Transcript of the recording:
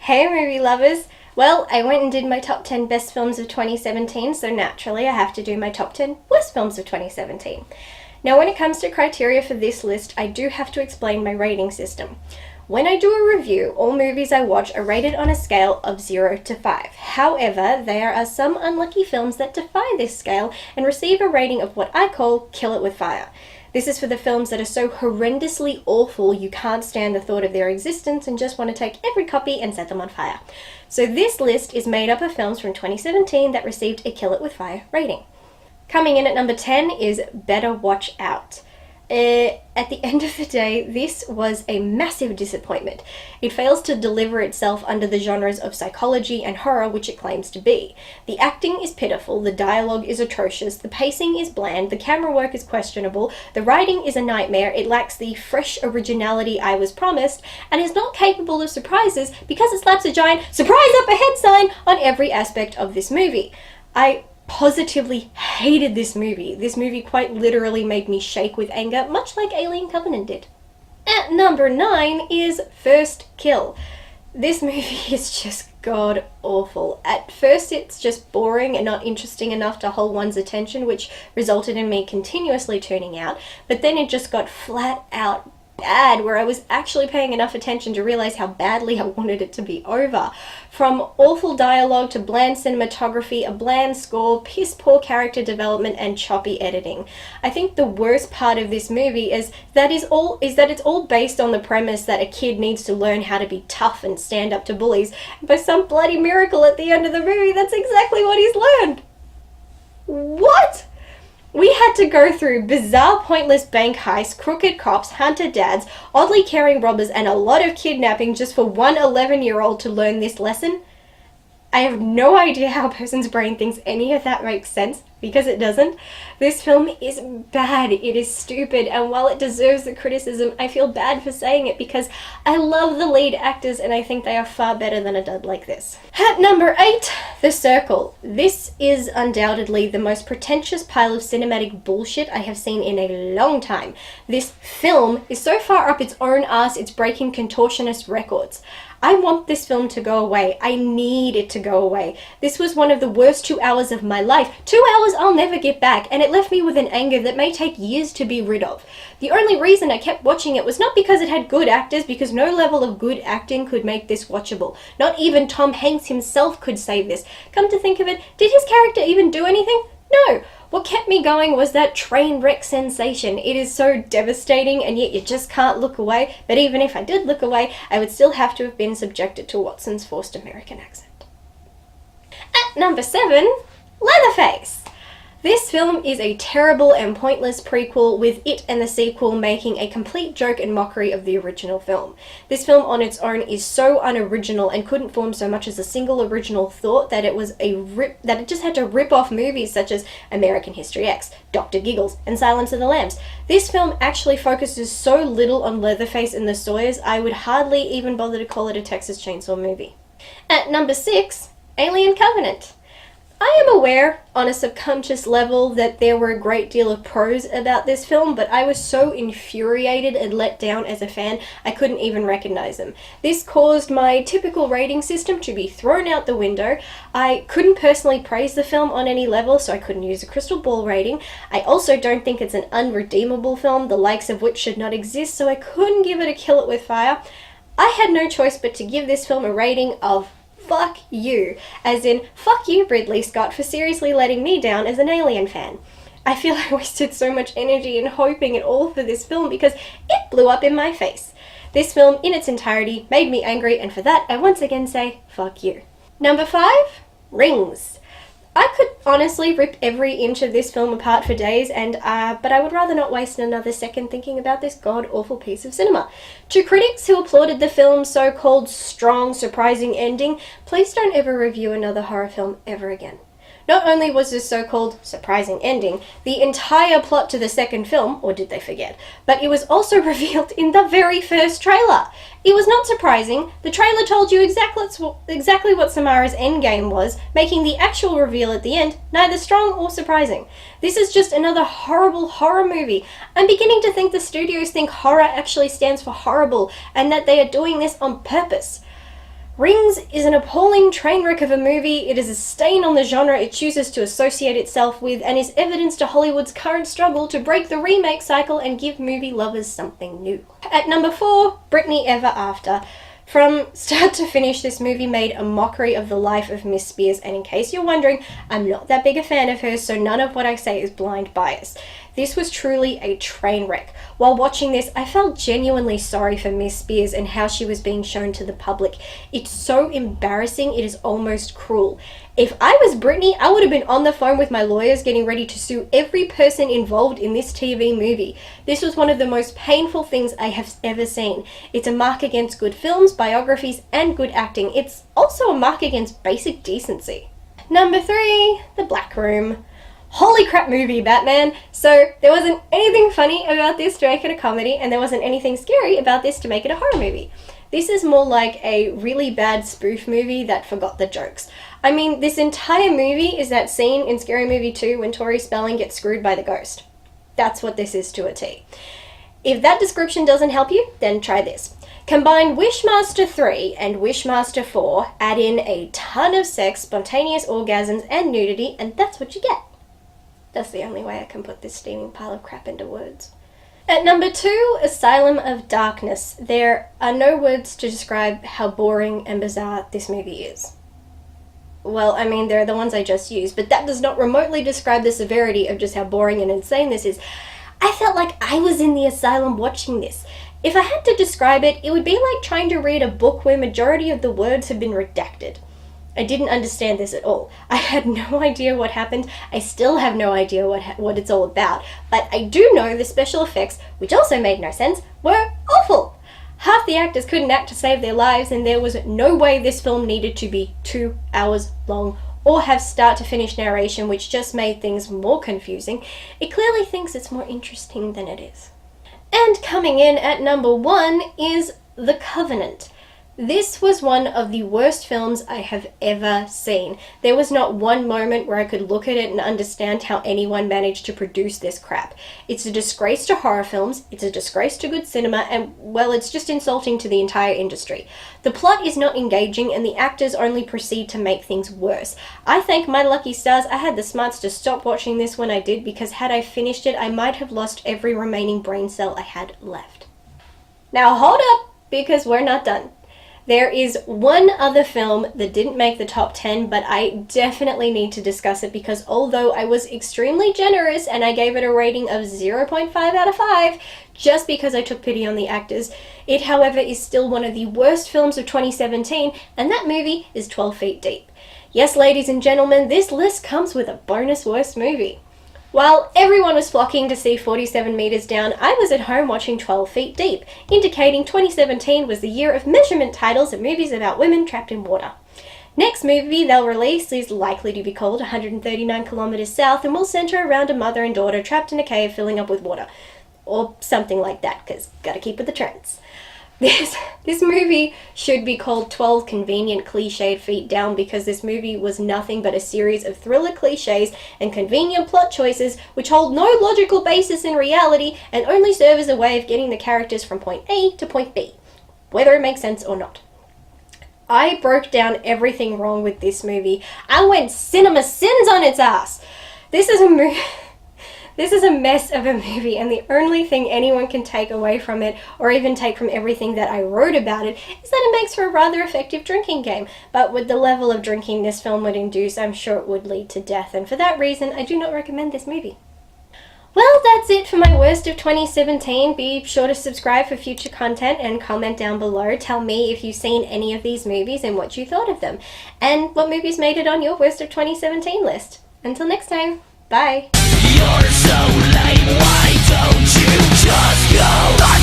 Hey movie lovers! Well, I went and did my top 10 best films of 2017, so naturally I have to do my top 10 worst films of 2017. Now when it comes to criteria for this list, I do have to explain my rating system. When I do a review, all movies I watch are rated on a scale of 0 to 5. However, there are some unlucky films that defy this scale and receive a rating of what I call kill it with fire. This is for the films that are so horrendously awful you can't stand the thought of their existence and just want to take every copy and set them on fire. So this list is made up of films from 2017 that received a kill it with fire rating. Coming in at number 10 is Better Watch Out. At the end of the day, this was a massive disappointment. It fails to deliver itself under the genres of psychology and horror which it claims to be. The acting is pitiful, the dialogue is atrocious, the pacing is bland, the camera work is questionable, the writing is a nightmare, it lacks the fresh originality I was promised, and is not capable of surprises because it slaps a giant surprise up ahead sign on every aspect of this movie. I positively hated this movie. This movie quite literally made me shake with anger, much like Alien Covenant did. At number 9 is First Kill. This movie is just god awful. At first it's just boring and not interesting enough to hold one's attention, which resulted in me continuously tuning out, but then it just got flat out bad, where I was actually paying enough attention to realize how badly I wanted it to be over. From awful dialogue to bland cinematography, a bland score, piss poor character development, and choppy editing. I think the worst part of this movie is that it's all based on the premise that a kid needs to learn how to be tough and stand up to bullies. And by some bloody miracle at the end of the movie, that's exactly what he's learned. What? We had to go through bizarre, pointless bank heists, crooked cops, hunter dads, oddly caring robbers, and a lot of kidnapping just for one 11-year-old to learn this lesson? I have no idea how a person's brain thinks any of that makes sense, because it doesn't. This film is bad, it is stupid, and while it deserves the criticism, I feel bad for saying it because I love the lead actors and I think they are far better than a dud like this. At number 8, The Circle. This is undoubtedly the most pretentious pile of cinematic bullshit I have seen in a long time. This film is so far up its own ass it's breaking contortionist records. I want this film to go away. I need it to go away. This was one of the worst 2 hours of my life. 2 hours I'll never get back, and it left me with an anger that may take years to be rid of. The only reason I kept watching it was not because it had good actors, because no level of good acting could make this watchable. Not even Tom Hanks himself could save this. Come to think of it, did his character even do anything? No. What kept me going was that train wreck sensation. It is so devastating and yet you just can't look away, but even if I did look away, I would still have to have been subjected to Watson's forced American accent. At number 7, Leatherface. This film is a terrible and pointless prequel, with it and the sequel making a complete joke and mockery of the original film. This film on its own is so unoriginal and couldn't form so much as a single original thought that it just had to rip off movies such as American History X, Dr. Giggles, and Silence of the Lambs. This film actually focuses so little on Leatherface and the Sawyers, I would hardly even bother to call it a Texas Chainsaw movie. At number 6, Alien Covenant. I am aware, on a subconscious level, that there were a great deal of pros about this film, but I was so infuriated and let down as a fan, I couldn't even recognize them. This caused my typical rating system to be thrown out the window. I couldn't personally praise the film on any level, so I couldn't use a crystal ball rating. I also don't think it's an unredeemable film, the likes of which should not exist, so I couldn't give it a kill it with fire. I had no choice but to give this film a rating of fuck you, as in, fuck you, Ridley Scott, for seriously letting me down as an Alien fan. I feel I wasted so much energy in hoping it all for this film because it blew up in my face. This film, in its entirety, made me angry, and for that, I once again say, fuck you. Number 5, Rings. I could honestly rip every inch of this film apart for days, but I would rather not waste another second thinking about this god-awful piece of cinema. To critics who applauded the film's so-called strong, surprising ending, please don't ever review another horror film ever again. Not only was this so-called surprising ending the entire plot to the second film, or did they forget, but it was also revealed in the very first trailer. It was not surprising. The trailer told you exactly what Samara's endgame was, making the actual reveal at the end neither strong or surprising. This is just another horrible horror movie. I'm beginning to think the studios think horror actually stands for horrible, and that they are doing this on purpose. Rings is an appalling train wreck of a movie. It is a stain on the genre it chooses to associate itself with and is evidence to Hollywood's current struggle to break the remake cycle and give movie lovers something new. At number 4, Britney Ever After. From start to finish, this movie made a mockery of the life of Miss Spears, and in case you're wondering, I'm not that big a fan of hers, so none of what I say is blind bias. This was truly a train wreck. While watching this, I felt genuinely sorry for Miss Spears and how she was being shown to the public. It's so embarrassing, it is almost cruel. If I was Britney, I would have been on the phone with my lawyers getting ready to sue every person involved in this TV movie. This was one of the most painful things I have ever seen. It's a mark against good films, biographies, and good acting. It's also a mark against basic decency. Number 3, The Black Room. Holy crap movie, Batman! So, there wasn't anything funny about this to make it a comedy, and there wasn't anything scary about this to make it a horror movie. This is more like a really bad spoof movie that forgot the jokes. I mean, this entire movie is that scene in Scary Movie 2 when Tori Spelling gets screwed by the ghost. That's what this is to a T. If that description doesn't help you, then try this. Combine Wishmaster 3 and Wishmaster 4, add in a ton of sex, spontaneous orgasms, and nudity, and that's what you get. That's the only way I can put this steaming pile of crap into words. At number 2, Asylum of Darkness. There are no words to describe how boring and bizarre this movie is. Well, I mean, they're the ones I just used, but that does not remotely describe the severity of just how boring and insane this is. I felt like I was in the asylum watching this. If I had to describe it, it would be like trying to read a book where majority of the words have been redacted. I didn't understand this at all. I had no idea what happened. I still have no idea what it's all about. But I do know the special effects, which also made no sense, were awful. Half the actors couldn't act to save their lives, and there was no way this film needed to be 2 hours long or have start-to-finish narration, which just made things more confusing. It clearly thinks it's more interesting than it is. And coming in at number 1 is The Covenant. This was one of the worst films I have ever seen. There was not one moment where I could look at it and understand how anyone managed to produce this crap. It's a disgrace to horror films, it's a disgrace to good cinema, and, well, it's just insulting to the entire industry. The plot is not engaging, and the actors only proceed to make things worse. I thank my lucky stars I had the smarts to stop watching this when I did, because had I finished it, I might have lost every remaining brain cell I had left. Now hold up, because we're not done. There is one other film that didn't make the top 10, but I definitely need to discuss it because although I was extremely generous and I gave it a rating of 0.5 out of 5, just because I took pity on the actors, it however is still one of the worst films of 2017, and that movie is 12 Feet Deep. Yes, ladies and gentlemen, this list comes with a bonus worst movie. While everyone was flocking to see 47 Meters Down, I was at home watching 12 Feet Deep, indicating 2017 was the year of measurement titles of movies about women trapped in water. Next movie they'll release is likely to be called 139 Kilometers South and will center around a mother and daughter trapped in a cave filling up with water. Or something like that, because gotta keep with the trends. This movie should be called 12 Convenient Cliched Feet Down because this movie was nothing but a series of thriller cliches and convenient plot choices which hold no logical basis in reality and only serve as a way of getting the characters from point A to point B, whether it makes sense or not. I broke down everything wrong with this movie. I went cinema sins on its ass. This is a mess of a movie, and the only thing anyone can take away from it, or even take from everything that I wrote about it, is that it makes for a rather effective drinking game. But with the level of drinking this film would induce, I'm sure it would lead to death, and for that reason, I do not recommend this movie. Well, that's it for my worst of 2017. Be sure to subscribe for future content and comment down below. Tell me if you've seen any of these movies and what you thought of them, and what movies made it on your worst of 2017 list. Until next time, bye! You're so lame, why don't you just go?